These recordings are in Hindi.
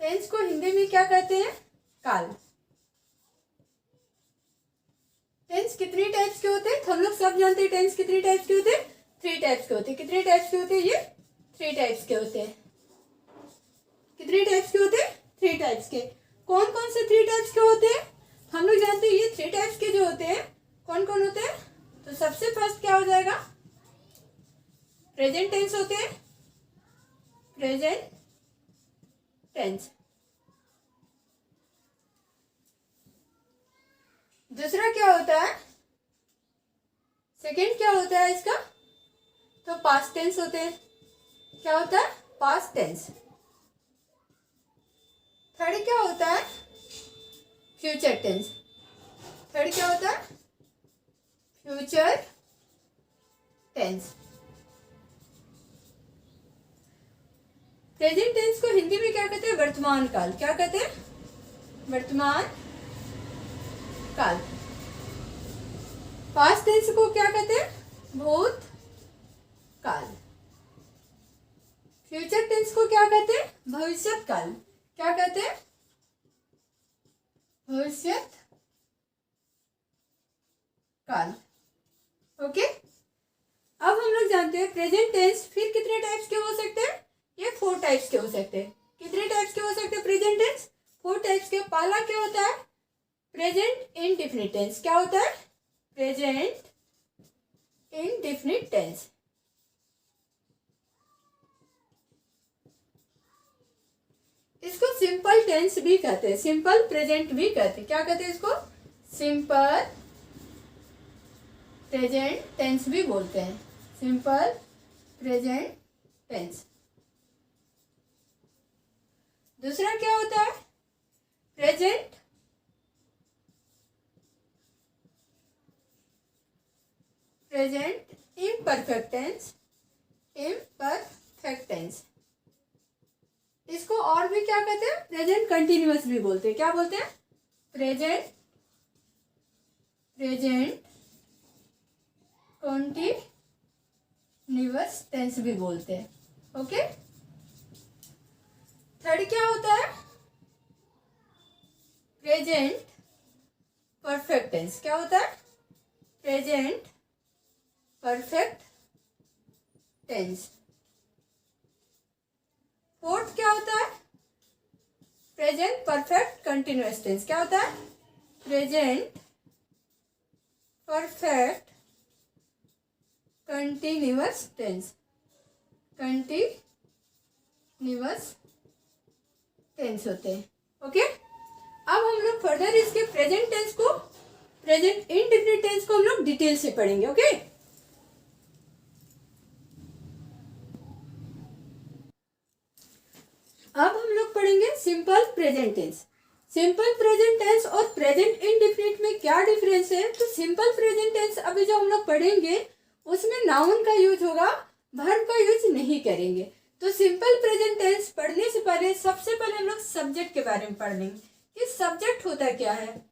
टेंस को हिंदी में क्या कहते हैं? काल। टेंस कितनी टाइप्स के होते हैं? हम लोग सब जानते हैं टेंस कितनी टाइप्स के होते हैं? 3 टाइप्स के होते हैं। कितने टाइप्स के होते हैं? ये 3 टाइप्स के होते हैं। कितने टाइप्स के होते हैं? 3 टाइप्स के। कौन कौन से 3 टाइप्स के होते हैं? हम लोग जानते हैं ये 3 टाइप्स के जो होते हैं कौन कौन होते हैं? तो सबसे फर्स्ट क्या हो जाएगा? प्रेजेंट टेंस होते हैं, प्रेजेंट टेंस। दूसरा क्या होता है? सेकंड क्या होता है इसका? तो पास्ट टेंस होते हैं। क्या होता है? Past tense. थर्ड क्या होता है? Future tense. थर्ड क्या होता है? Future tense. प्रेजेंट टेंस को हिंदी में क्या कहते हैं? वर्तमान काल। क्या कहते हैं? वर्तमान काल। पास्ट टेंस को क्या कहते हैं? भूत काल। फ्यूचर टेंस को क्या कहते हैं? भविष्य काल। क्या कहते हैं? भविष्य काल। ओके, अब हम लोग जानते हैं प्रेजेंट टेंस फिर कितने टाइप्स के हो सकते हैं? ये 4 टाइप्स के हो सकते हैं। कितने टाइप्स के हो सकते हैं प्रेजेंट टेंस? 4 टाइप्स के। पहला क्या होता है? Present indefinite tense. क्या होता है? Present indefinite tense. इसको सिंपल टेंस भी कहते हैं, सिंपल प्रेजेंट भी कहते हैं। क्या कहते हैं इसको? सिंपल प्रेजेंट टेंस भी बोलते हैं। Simple present tense. दूसरा क्या होता है? Present imperfect tense. Imperfect tense. इसको और भी क्या कहते हैं? प्रेजेंट कंटिन्यूअस भी बोलते हैं। क्या बोलते हैं? प्रेजेंट कंटिन्यूअस टेंस भी बोलते हैं। ओके, थर्ड क्या होता है? Present perfect tense. क्या होता है? Present perfect tense. फोर्थ क्या होता है? Present perfect continuous tense. क्या होता है? Present perfect continuous tense. Continuous tense होते हैं। ओके, अब हम लोग फर्दर इसके प्रेजेंट टेंस को, प्रेजेंट इंडेफिनिट टेंस को हम लोग डिटेल से पढ़ेंगे। ओके, अब हम लोग पढ़ेंगे simple present tense. Simple present tense और प्रेजेंट इंडेफिनिट में क्या डिफरेंस है? तो सिंपल प्रेजेंट टेंस अभी जो हम लोग पढ़ेंगे उसमें नाउन का यूज होगा, वर्ब का यूज नहीं करेंगे। तो सिंपल प्रेजेंट टेंस पढ़ने से पहले सबसे पहले हम लोग सब्जेक्ट के बारे में पढ़ लेंगे कि सब्जेक्ट होता क्या है।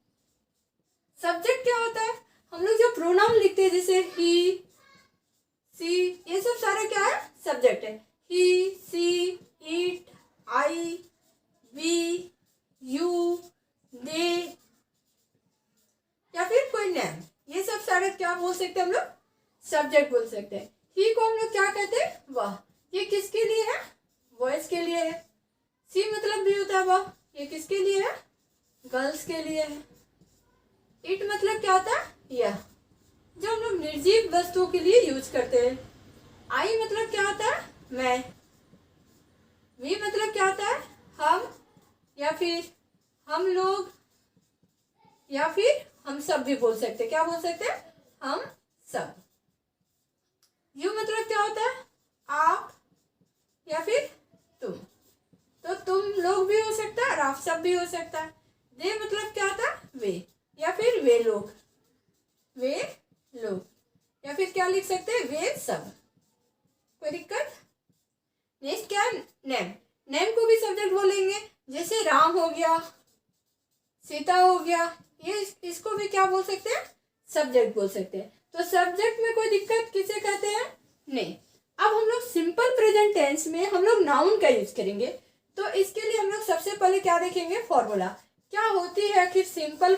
सब्जेक्ट क्या होता है? हम लोग जो प्रोनाउन लिखते हैं जैसे ही, सी, ये सब सारा क्या है? सब्जेक्ट है। ही, she, it, I, we, you, दे या फिर कोई नेम, ये सब सारे क्या बोल सकते हैं हम लोग? सब्जेक्ट बोल सकते हैं। ही को हम लोग क्या कहते हैं? वह। ये किसके लिए है? बॉयज के लिए है। सी मतलब भी होता है वह, ये किसके लिए है? गर्ल्स के लिए है। इट मतलब क्या होता है? यह, जो हम लोग निर्जीव वस्तुओं के लिए यूज करते हैं। आई मतलब क्या होता है? मैं। वी मतलब क्या होता है? हम या फिर हम लोग या फिर हम सब भी बोल सकते हैं। क्या बोल सकते हैं? हम सब। यू मतलब क्या होता है? आप या फिर तुम, तो तुम लोग भी हो सकता है और आप सब भी हो सकता है। दे मतलब क्या होता है? वे या फिर वे लोग, वे लोग या फिर क्या लिख सकते हैं? वे सब। कोई दिक्कत? नेक्स्ट क्या है? नेम। नेम को भी सब्जेक्ट बोलेंगे, जैसे राम हो गया, सीता हो गया, ये इसको भी क्या बोल सकते हैं? सब्जेक्ट बोल सकते हैं। तो सब्जेक्ट में कोई दिक्कत किसे कहते हैं? नहीं। अब हम लोग सिंपल प्रेजेंट टेंस में हम लोग नाउन का यूज करेंगे। तो इसके लिए हम लोग सबसे पहले क्या देखेंगे, फॉर्मूला क्या होती है आखिर सिंपल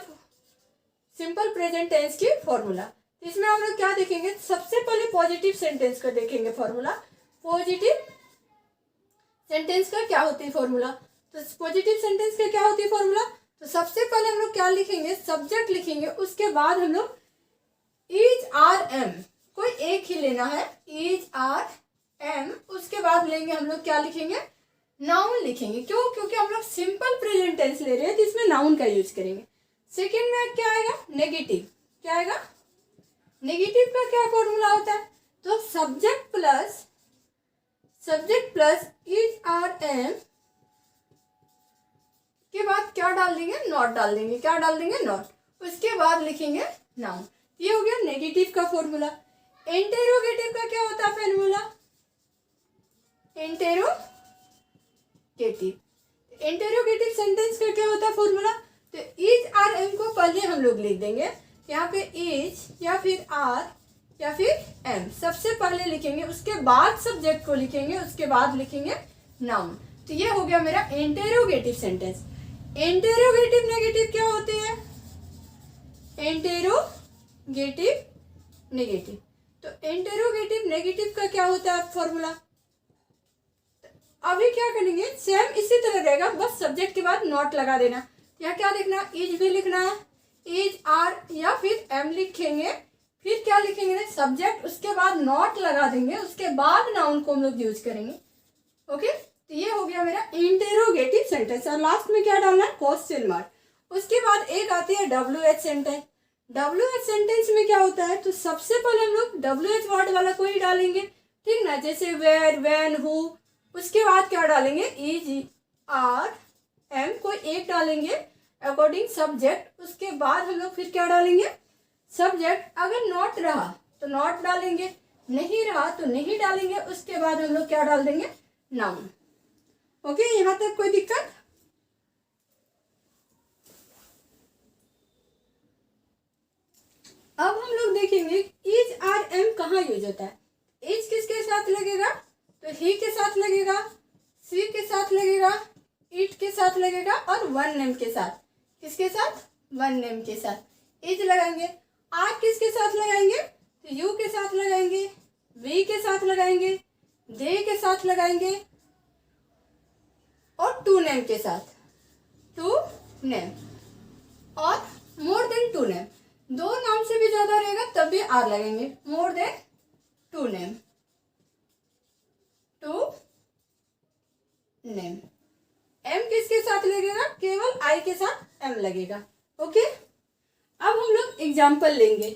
प्रेजेंट टेंस की फॉर्मूला। इसमें हम लोग क्या देखेंगे, सबसे पहले पॉजिटिव सेंटेंस का देखेंगे फॉर्मूला। पॉजिटिव सेंटेंस का क्या होती है फॉर्मूला, तो पॉजिटिव सेंटेंस का क्या होती है फॉर्मूला, तो सबसे पहले हम लोग क्या लिखेंगे, सब्जेक्ट लिखेंगे, उसके बाद हम लोग इज आर एम, कोई एक ही लेना है, इज आर एम, उसके बाद लेंगे हम लोग क्या लिखेंगे, नाउन लिखेंगे। क्यों, क्योंकि हम लोग सिंपल प्रेजेंट टेंस ले रहे हैं तो इसमें नाउन का यूज करेंगे। सेकेंड में क्या आएगा, नेगेटिव। क्या आएगा, नेगेटिव का क्या फॉर्मूला होता है, तो subject plus is are am के बाद क्या डाल देंगे, नॉट डाल देंगे। क्या डाल देंगे, नॉट, उसके बाद लिखेंगे नाउन। ये हो गया नेगेटिव का फॉर्मूला। इंटेरोगेटिव का क्या होता है फॉर्मूला, इंटेरोगेटिव सेंटेंस का क्या होता है फॉर्मूला, तो इज आर एम को पहले हम लोग लिख देंगे, यहाँ पे इज या फिर आर या फिर एम सबसे पहले लिखेंगे, उसके बाद सब्जेक्ट को लिखेंगे, उसके बाद लिखेंगे नाउन। तो ये हो गया मेरा इंटेरोगेटिव सेंटेंस। इंटेरोगेटिव नेगेटिव क्या होती है, इंटेरोगेटिव नेगेटिव, तो इंटेरोगेटिव नेगेटिव का क्या होता है फॉर्मूला। अभी क्या करेंगे, सेम इसी तरह रहेगा, बस सब्जेक्ट के बाद नॉट लगा देना। या क्या लिखना, इज भी लिखना है, इज आर या फिर एम लिखेंगे, फिर क्या लिखेंगे, सब्जेक्ट, उसके बाद नॉट लगा देंगे, उसके बाद नाउन को हम लोग यूज करेंगे। ओके, तो ये हो गया मेरा इंटेरोगेटिव सेंटेंस। और लास्ट में क्या डालना है, क्वेश्चन मार्क। उसके बाद एक आती है WH सेंटेंस। WH सेंटेंस में क्या होता है, तो सबसे पहले हम लोग WH वर्ड वाला को ही डालेंगे, ठीक ना, जैसे वेयर, व्हेन, हु। उसके बाद क्या डालेंगे, इज आर एम कोई एक डालेंगे अकॉर्डिंग सब्जेक्ट। उसके बाद हम लोग फिर क्या डालेंगे, सब्जेक्ट, अगर नॉट रहा तो नॉट डालेंगे, नहीं रहा तो नहीं डालेंगे, उसके बाद हम लोग क्या डाल देंगे, नाउन। ओके, यहाँ तक कोई दिक्कत। अब हम लोग देखेंगे इज आर एम कहाँ यूज होता है। इज किसके साथ लगेगा, तो ही के साथ लगेगा, सी के साथ लगेगा, इट के साथ लगेगा, और वन नेम के साथ। किसके साथ, वन नेम के साथ इज लगाएंगे। आर किसके साथ लगाएंगे, तो यू के साथ लगाएंगे, वी के साथ लगाएंगे, दे के साथ लगाएंगे, और टू नेम के साथ, टू नेम, और मोर देन टू नेम, दो नाम से भी ज्यादा रहेगा तब भी आर लगेंगे, more than two name, two name. Am किसके साथ लगेगा, केवल आई के साथ एम लगेगा। ओके, अब हम लोग एग्जाम्पल लेंगे,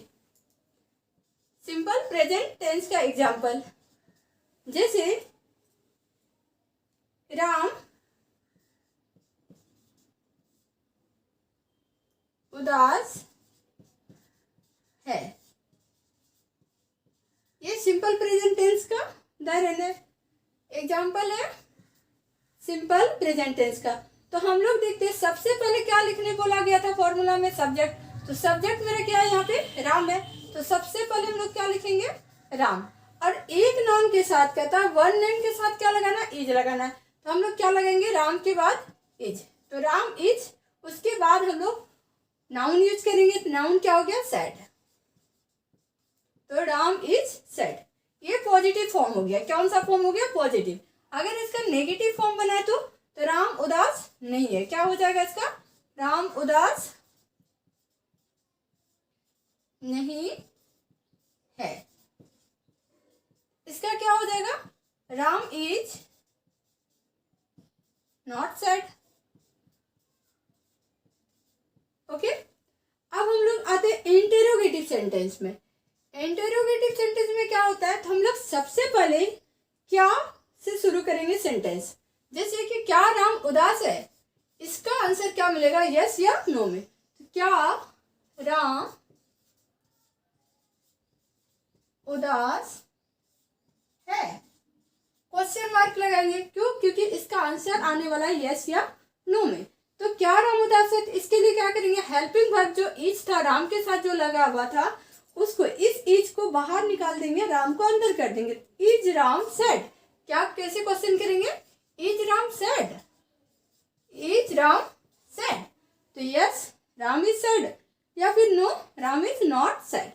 सिंपल प्रेजेंट टेंस का एग्जाम्पल। जैसे राम उदास है, ये सिंपल प्रेजेंट टेंस का उदाहरण है, एग्जाम्पल है सिंपल प्रेजेंट टेंस का। तो हम लोग देखते हैं सबसे पहले क्या लिखने बोला गया था फॉर्मूला में, सब्जेक्ट। तो सब्जेक्ट मेरा क्या है, यहाँ पे राम है, तो सबसे पहले हम लोग क्या लिखेंगे, राम। और एक नाउन के साथ कहता है, वन नेम के साथ क्या लगाना, इज लगाना है, तो हम लोग क्या लगाएंगे, राम के बाद इज, तो राम इज। उसके बाद हम लोग नाउन यूज करेंगे, तो नाउन क्या हो गया, सैड, तो राम इज सैड। ये पॉजिटिव फॉर्म हो गया, कौन सा फॉर्म हो गया, पॉजिटिव। अगर इसका नेगेटिव फॉर्म बनाए तो राम उदास नहीं है, क्या हो जाएगा इसका, राम उदास नहीं है। इसका क्या हो जाएगा, Ram is not sad. Okay, अब हम लोग आते हैं इंटेरोगेटिव सेंटेंस में। इंटेरोगेटिव सेंटेंस में क्या होता है, तो हम लोग सबसे पहले क्या से शुरू करेंगे सेंटेंस। जैसे कि क्या राम उदास है, इसका आंसर क्या मिलेगा, यस या नो में। तो क्या राम उदास है, क्वेश्चन मार्क लगाएंगे, क्यों, क्योंकि इसका आंसर आने वाला है यस या नो में। तो क्या राम उदास है, इसके लिए क्या करेंगे, हेल्पिंग वर्ब जो इज था राम के साथ जो लगा हुआ था, उसको इस इज को बाहर निकाल देंगे, राम को अंदर कर देंगे, इज राम सैड। क्या कैसे क्वेश्चन करेंगे, is Ram sad, Ram sad? तो यस राम इज सैड या फिर no Ram is not sad.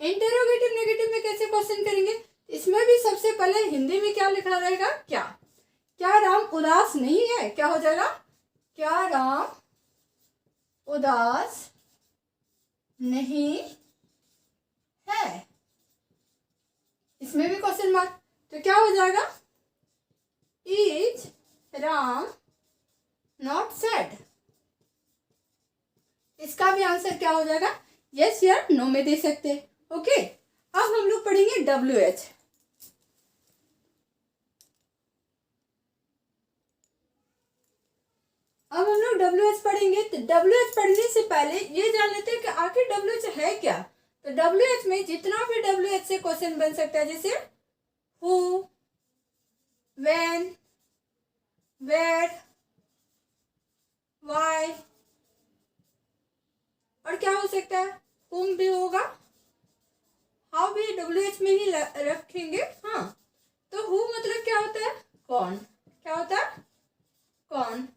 Interrogative negative में कैसे क्वेश्चन करेंगे? इसमें भी सबसे पहले हिंदी में क्या लिखा रहेगा? क्या राम उदास नहीं है? क्या हो जाएगा? क्या राम उदास नहीं है? इसमें भी क्वेश्चन मार्क, तो क्या हो जाएगा? Is Ram not sad? इसका भी आंसर क्या हो जाएगा? यस या नो में दे सकते हैं। ओके, अब हम लोग पढ़ेंगे WH। अब हम लोग WH पढ़ेंगे। तो WH पढ़ने से पहले ये जान लेते हैं कि आखिर WH है क्या। तो WH में जितना भी WH से क्वेश्चन बन सकता है, जैसे हु, व्हेन, वेयर, व्हाई, और क्या हो सकता है? whom भी होगा, हाउ भी WH में ही रखेंगे। हाँ, तो who मतलब क्या होता है? कौन। क्या होता है? कौन।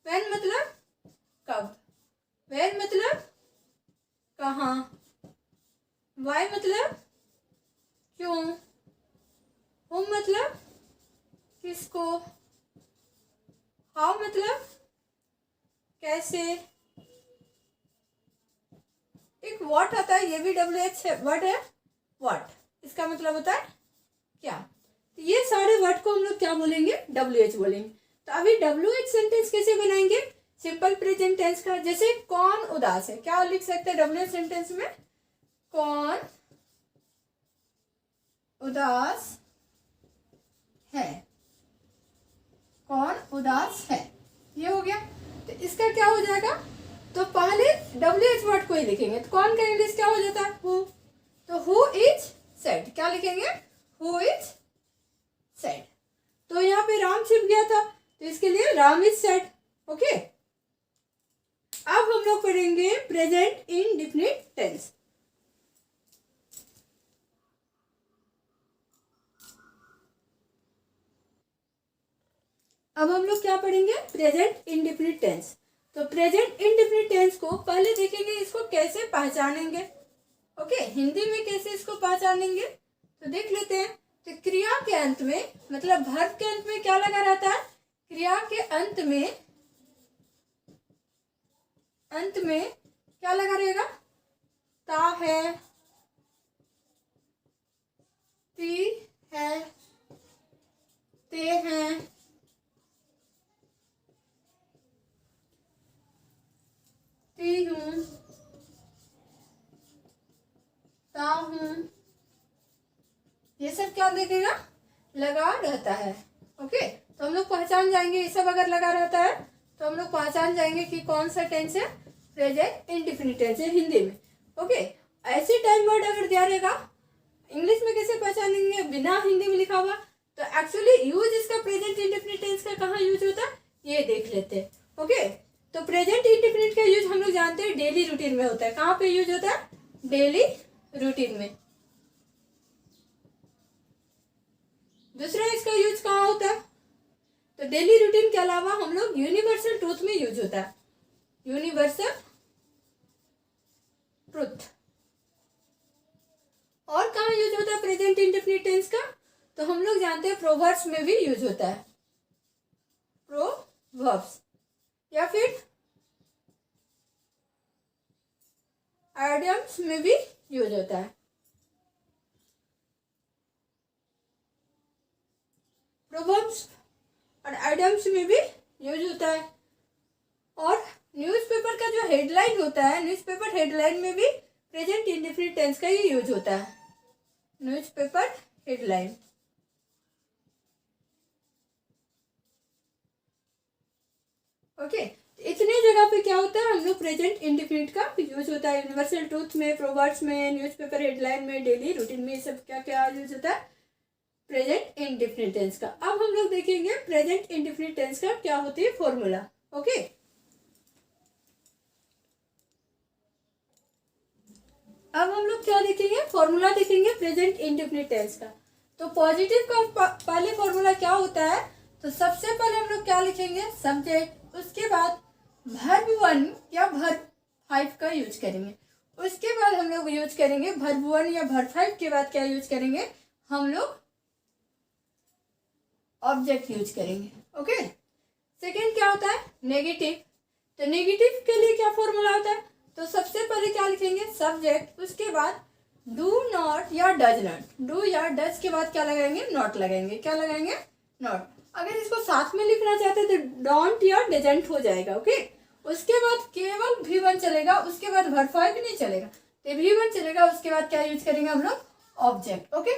when मतलब कब, where मतलब कहाँ, why मतलब क्यों, whom मतलब किसको, हाउ मतलब कैसे, एक व्हाट आता है, ये भी WH है, वर्ड है व्हाट, इसका मतलब होता है क्या। तो ये सारे वर्ड को हम लोग क्या बोलेंगे? WH बोलेंगे। तो अभी WH सेंटेंस कैसे बनाएंगे? सिंपल प्रेजेंट टेंस का, जैसे कौन उदास है, क्या लिख सकते हैं WH सेंटेंस में? कौन उदास है, कौन उदास है, ये हो गया। तो इसका क्या हो जाएगा? तो पहले WH वर्ड को ही लिखेंगे। तो कौन का इंग्लिश क्या हो जाता है? हु। तो हु इज सैड, क्या लिखेंगे? Who is sad. तो यहाँ पे राम छिप गया था, तो इसके लिए राम इज सैड। ओके, अब हम लोग पढ़ेंगे प्रेजेंट इंडेफिनिट टेंस। अब हम लोग क्या पढ़ेंगे? Present indefinite tense. तो प्रेजेंट इंडेफिनिट टेंस को पहले देखेंगे, इसको कैसे पहचानेंगे। ओके, हिंदी में कैसे इसको पहचानेंगे तो देख लेते हैं। तो क्रिया के अंत में, मतलब वर्ब के अंत में क्या लगा रहता है? क्रिया के अंत में क्या लगा रहेगा? ता है, ती है, ते हैं, ती हूं, ता हूं, ये सब क्या देखेगा? लगा रहता है। ओके, तो हम लोग पहचान जाएंगे, ये सब अगर लगा रहता है तो हम लोग पहचान जाएंगे कि कौन सा टेंस है, प्रेजेंट इंडेफिनिट टेंस है हिंदी में। ओके, ऐसे टाइम वर्ड अगर दिया रहेगा, इंग्लिश में कैसे पहचानेंगे बिना हिंदी में लिखा हुआ? तो एक्चुअली यूज इसका प्रेजेंट इंडेफिनिट टेंस का कहाँ यूज होता है, ये देख लेते हैं। ओके, तो प्रेजेंट इंडेफिनिट का यूज हम लोग जानते हैं डेली रूटीन में होता है। कहाँ पे यूज होता है? डेली रूटीन में। दूसरा इसका यूज कहाँ होता है? तो डेली रूटीन के अलावा हम लोग यूनिवर्सल ट्रूथ में यूज होता है। Universal truth. और कहाँ यूज होता है प्रेजेंट इंडेफिनिट टेंस का? तो हम लोग जानते हैं प्रोवर्ब्स में भी यूज होता है। प्रोवर्ब्स या फिर आइडियम्स में भी यूज होता है। प्रोवर्ब्स और आइडियम्स में भी यूज होता है। और न्यूज़पेपर का जो हेडलाइन होता है, न्यूज़पेपर हेडलाइन में भी प्रेजेंट इंडेफिनिट टेंस का ही यूज होता है। Newspaper headline. ओके, इतने जगह पे क्या होता है, हम लोग प्रेजेंट इंडेफिनिट का यूज होता है। यूनिवर्सल ट्रूथ में, प्रोवर्ब्स में, न्यूज़पेपर हेडलाइन में, डेली रूटीन में, सब क्या क्या यूज होता है? प्रेजेंट इंडेफिनिट टेंस का। अब हम लोग देखेंगे प्रेजेंट इंडेफिनिट टेंस का क्या होती है फॉर्मूला। ओके, अब हम लोग क्या देखेंगे? फॉर्मूला देखेंगे प्रेजेंट इंडेफिनिट टेंस का। तो पॉजिटिव का पहले फॉर्मूला क्या होता है? तो सबसे पहले हम लोग क्या लिखेंगे? सब्जेक्ट, उसके बाद वर्ब 1 या वर्ब 5 का यूज करेंगे। उसके बाद हम लोग यूज करेंगे वर्ब 1 या वर्ब 5 के बाद क्या यूज करेंगे, हम लोग ऑब्जेक्ट यूज करेंगे। ओके, सेकेंड क्या होता है, नेगेटिव। तो नेगेटिव के लिए क्या फॉर्मूला होता है, तो सबसे पहले क्या लिखेंगे, सब्जेक्ट, उसके बाद डू नॉट या डज नॉट। डू या डज के बाद क्या लगाएंगे, नॉट लगाएंगे। क्या लगाएंगे, नॉट। अगर इसको साथ में लिखना चाहते हैं तो डोंट या डजंट हो जाएगा। ओके, उसके बाद केवल V1 चलेगा, उसके बाद वर्ब 5 नहीं चलेगा, तो V1 चलेगा। उसके बाद क्या यूज करेंगे हम लोग, ऑब्जेक्ट। ओके,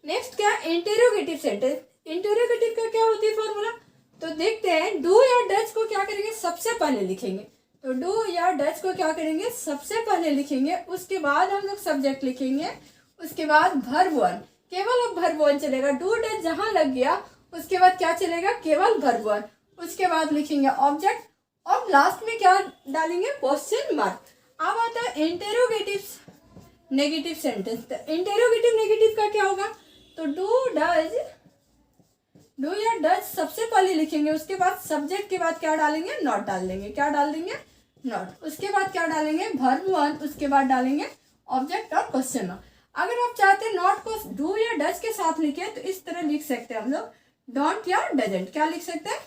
नेक्स्ट क्या, इंटेरोगेटिव सेंटेंस। इंटेरोगेटिव का क्या होती है फॉर्मूला, तो देखते हैं। डू या डज को क्या करेंगे, सबसे पहले लिखेंगे। तो डू या डज को क्या करेंगे, सबसे पहले लिखेंगे, उसके बाद हम लोग सब्जेक्ट लिखेंगे, उसके बाद वर्ब 1, केवल अब वर्ब 1 चलेगा। डू डज जहां लग गया उसके बाद क्या चलेगा, केवल वर्ब 1, उसके बाद लिखेंगे ऑब्जेक्ट, और लास्ट में क्या डालेंगे, क्वेश्चन मार्क। अब आता है इंटेरोगेटिव नेगेटिव सेंटेंस। तो इंटेरोगेटिव नेगेटिव का क्या होगा, तो डू डज, डू या डज सबसे पहले लिखेंगे, उसके बाद सब्जेक्ट के बाद क्या डालेंगे, नॉट डाल देंगे। क्या डाल देंगे, नॉट। उसके बाद क्या डालेंगे, वर्ब 1, उसके बाद डालेंगे ऑब्जेक्ट और क्वेश्चन मार्क। अगर आप चाहते हैं नॉट को डू या डज के साथ लिखे तो इस तरह लिख सकते हैं हम लोग, डोंट या डजंट। क्या लिख सकते हैं,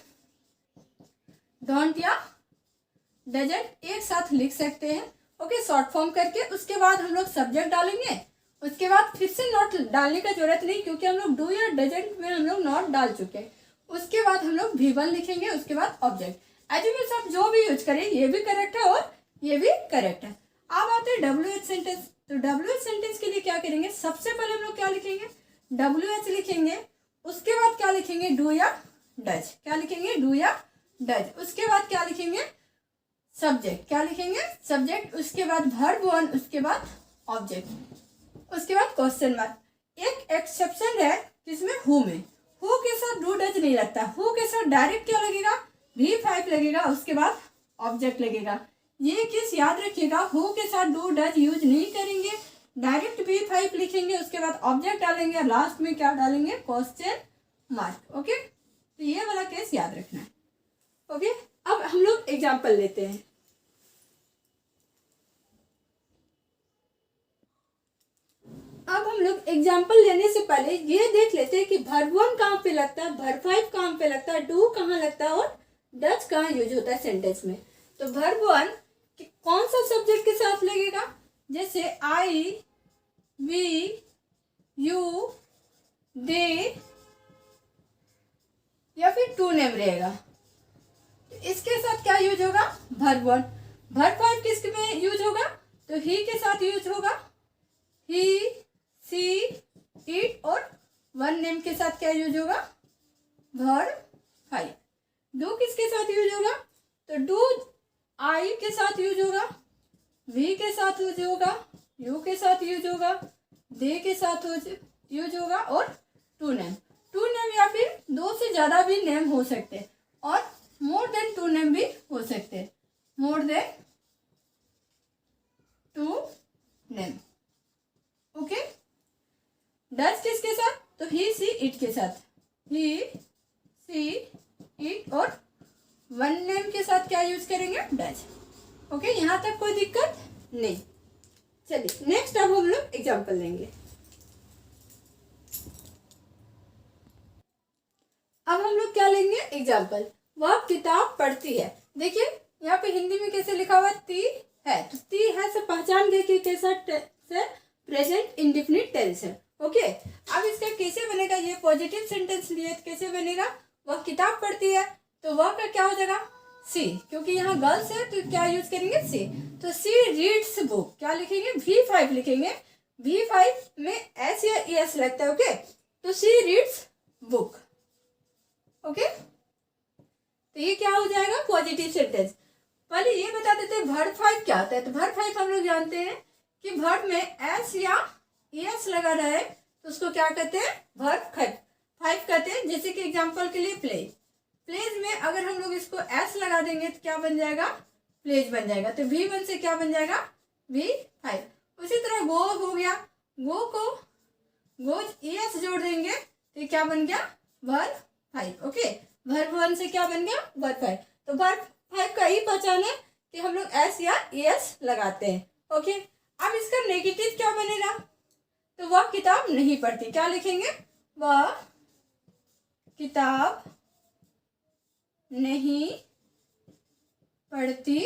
डोंट या डजंट एक साथ लिख सकते हैं। ओके, शॉर्ट फॉर्म करके। उसके बाद हम लोग सब्जेक्ट डालेंगे, उसके बाद फिर से नॉट डालने का जरूरत नहीं, क्योंकि हम लोग डू या डजंट में हम लोग नॉट डाल चुके हैं। उसके बाद हम लोग V1 लिखेंगे, उसके बाद ऑब्जेक्ट। एजुमेट आप जो भी यूज करें ये भी करेक्ट है और ये भी करेक्ट है। अब आते हैं WH सेंटेंस। तो WH सेंटेंस के लिए क्या करेंगे, सबसे पहले हम लोग क्या लिखेंगे, WH लिखेंगे, उसके बाद क्या लिखेंगे, डू या डज। क्या लिखेंगे, डू या डज। उसके बाद क्या लिखेंगे, सब्जेक्ट। क्या लिखेंगे, सब्जेक्ट, उसके बाद वर्ब 1, उसके बाद ऑब्जेक्ट, उसके बाद क्वेश्चन मार्क। एक एक्सेप्शन है जिसमें हु में, हु के साथ डू डज नहीं लगता, हु के साथ डायरेक्ट क्या लगेगा, V5 लगेगा, उसके बाद ऑब्जेक्ट लगेगा। ये केस याद रखिएगा, हु के साथ डू डज यूज नहीं करेंगे, डायरेक्ट V5 लिखेंगे, उसके बाद ऑब्जेक्ट डालेंगे, लास्ट में क्या डालेंगे, क्वेश्चन मार्क। ओके, तो ये वाला केस याद रखना है। ओके, अब हम लोग एग्जाम्पल लेते हैं। अब हम लोग एग्जाम्पल लेने से पहले ये देख लेते हैं कि वर्ब 1 कहाँ पे लगता है, वर्ब 5 कहाँ पे लगता है, डू कहाँ लगता है और डज कहाँ यूज होता है सेंटेंस में। तो वर्ब 1 कौन सा सब्जेक्ट के साथ लगेगा, जैसे आई, वी, यू, दे या फिर टू नेम रहेगा, तो इसके साथ क्या यूज होगा, वर्ब 1। वर्ब 5 किसके में यूज होगा, तो ही के साथ यूज होगा, ही, सी, इट, और वन नेम के साथ क्या यूज होगा, वर्ब 5। डू किसके साथ यूज होगा, तो डू आई के साथ यूज होगा, वी के साथ यूज होगा, यू के साथ यूज होगा, दे के साथ यूज होगा, और टू नेम। टू नेम या फिर दो से ज्यादा भी नेम हो सकते हैं, और मोर देन टू नेम भी हो सकते हैं, more than two name. Okay, does किसके साथ, तो ही, सी, इट के साथ, ही, सी, इट, और वन नेम के साथ क्या यूज करेंगे, डज। ओके, यहां तक कोई दिक्कत नहीं। चलिए नेक्स्ट अब हम लोग एग्जाम्पल लेंगे। अब हम लोग क्या लेंगे, एग्जाम्पल। वह किताब पढ़ती है। देखिए यहाँ पे हिंदी में कैसे लिखा हुआ, ती है, तो ती है से पहचान गए कि कैसा से प्रेजेंट इंडेफिनिट टेंस है। ओके, अब इसका कैसे बनेगा, ये पॉजिटिव सेंटेंस लिए कैसे बनेगा, वह किताब पढ़ती है, तो वह का क्या हो जाएगा, सी, क्योंकि यहाँ गर्ल्स है तो क्या यूज करेंगे, सी। तो सी रीड्स बुक, क्या लिखेंगे, V5 लिखेंगे, V5 में एस या एस लगता है। ओके, तो सी रीड्स बुक। ओके, तो ये क्या हो जाएगा, पॉजिटिव सेंटेंस। पहले ये बता देते हैं वर्ब 5 क्या होता है। तो वर्ब 5 हम लोग जानते हैं कि वर्ब में एस या एस लगा रहा है तो उसको क्या कहते हैं, वर्ब 5 कहते हैं। जैसे कि एग्जांपल के लिए प्ले, प्लेज में अगर हम लोग इसको एस लगा देंगे तो क्या बन जाएगा, प्लेज बन जाएगा। तो V1 से क्या बन जाएगा, V5। उसी तरह गो हो गया, गो को गोज एस जोड़ देंगे तो क्या बन गया, वर्ब 5। ओके, वर्ब 1 से क्या बन गया, वर्ब 5। तो वर्ब फाइव का ई पहचाने कि हम लोग एस या एस लगाते हैं। ओके, अब इसका नेगेटिव क्या बनेगा? तो वह किताब नहीं पढ़ती, क्या लिखेंगे? वह किताब नहीं पढ़ती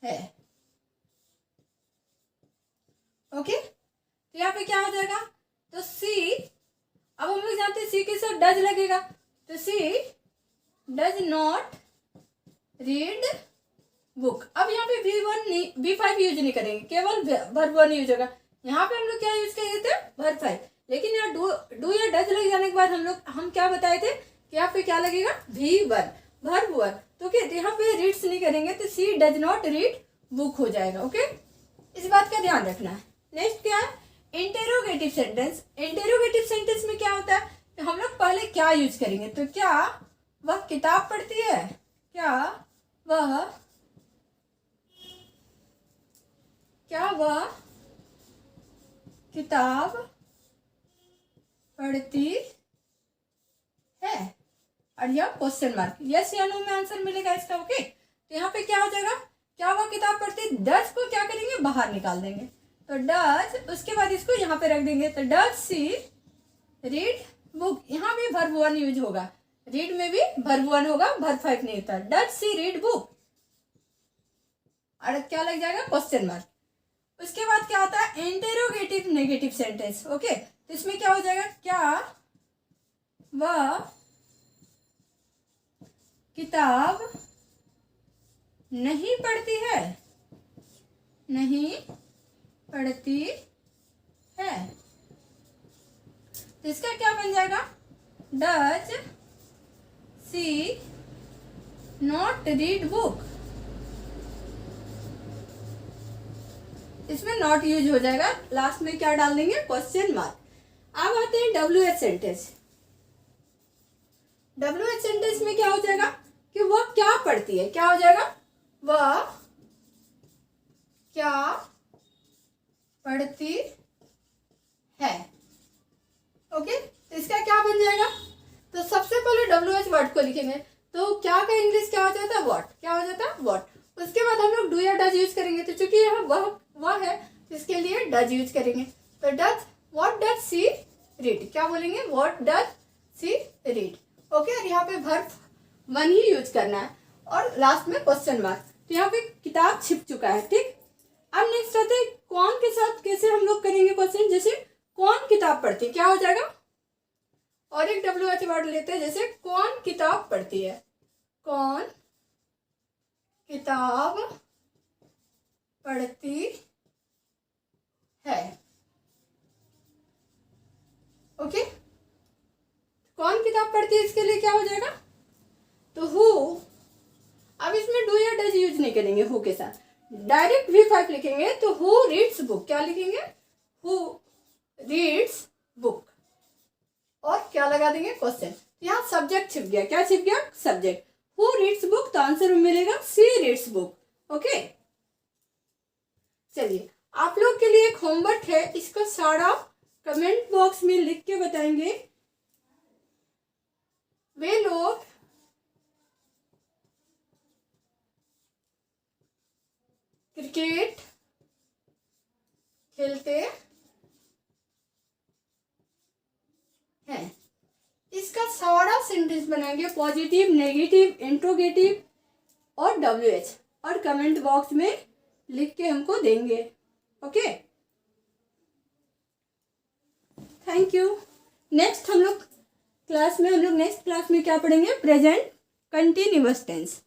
है। ओके, तो यहाँ पे क्या हो जाएगा? तो सी, अब हम लोग जानते हैं सी के साथ डज लगेगा, तो सी डज नॉट रीड बुक। अब यहाँ पे V1 नहीं, V5 यूज नहीं करेंगे, केवल वर्ब 1 यूज होगा। यहाँ पे हम लोग क्या यूज किए थे? वर्ब 5। लेकिन यहाँ डू या डज लग जाने के बाद हम क्या बताए थे कि यहाँ पे क्या लगेगा? V1 verb 1। तो क्या यहाँ पे रीड्स नहीं करेंगे, तो सी डज नॉट रीड बुक हो जाएगा। ओके, इस बात का ध्यान रखना है। नेक्स्ट क्या है? Interrogative sentence. इंटेरोगेटिव सेंटेंस में क्या होता है? तो हम लोग पहले क्या यूज करेंगे? तो क्या वह किताब पढ़ती है? क्या वह किताब पढ़ती है? और यह क्वेश्चन मार्क, यस या नो में आंसर मिलेगा इसका। ओके, तो यहाँ पे क्या हो जाएगा? क्या वह किताब पढ़ती? डज को क्या करेंगे? बाहर निकाल देंगे, तो डज, उसके बाद इसको यहाँ पे रख देंगे, तो डज सी रीड बुक। यहाँ भी वर्ब 1 यूज होगा, रीड में भी वर्ब 1 होगा, वर्ब 5 नहीं होता। डज सी रीड बुक, और क्या लग जाएगा? Question mark. उसके बाद क्या होता है? Interrogative negative sentence. ओके, तो इसमें क्या हो जाएगा? क्या वह किताब नहीं पढ़ती है? नहीं पढ़ती है, तो इसका क्या बन जाएगा? Does she not read book. इसमें नॉट यूज हो जाएगा, लास्ट में क्या डाल देंगे? Question mark. अब आते हैं WH सेंटेंस। WH सेंटेंस में क्या हो जाएगा? कि वह क्या पढ़ती है? क्या हो जाएगा? वह क्या पढ़ती है। ओके, तो इसका क्या बन जाएगा? तो सबसे पहले WH वर्ड को लिखेंगे, तो क्या का इंग्लिश क्या हो जाता है? व्हाट। क्या हो जाता है? व्हाट। उसके बाद हम लोग डू या डज यूज करेंगे, तो चूंकि यहाँ वह है, तो इसके लिए डज यूज करेंगे, तो does, what does she read. क्या बोलेंगे? What does she read. Okay, और यहाँ पे वर्ब 1 ही यूज करना है, और लास्ट में क्वेश्चन मार्क। तो यहाँ पे किताब छिप चुका है। ठीक, अब नेक्स्ट आते हैं कौन के साथ कैसे हम लोग करेंगे क्वेश्चन। जैसे कौन किताब पढ़ती, क्या हो जाएगा? और एक WH वर्ड लेते हैं, जैसे कौन किताब पढ़ती है? कौन किताब पढ़ती है? ओके, कौन किताब पढ़ती है, इसके लिए क्या हो जाएगा? तो हु। अब इसमें डू या डज यूज नहीं करेंगे हु के साथ, डायरेक्ट V5 लिखेंगे, तो हु रीड्स बुक। क्या लिखेंगे? हु रीड्स बुक, और क्या लगा देंगे? क्वेश्चन। यहाँ सब्जेक्ट छिप गया, क्या छिप गया? सब्जेक्ट। हु रीड्स बुक, तो आंसर मिलेगा सी रीड्स बुक। ओके, चलिए आप लोग के लिए एक होमवर्क है, इसका सारा कमेंट बॉक्स में लिख के बताएंगे। वे लोग क्रिकेट खेलते हैं। इसका सारा सेंटेंस बनाएंगे, पॉजिटिव, नेगेटिव, इंट्रोगेटिव और WH, और कमेंट बॉक्स में लिख के हमको देंगे। Okay, thank you. Next next class में क्या पढ़ेंगे? Present continuous tense.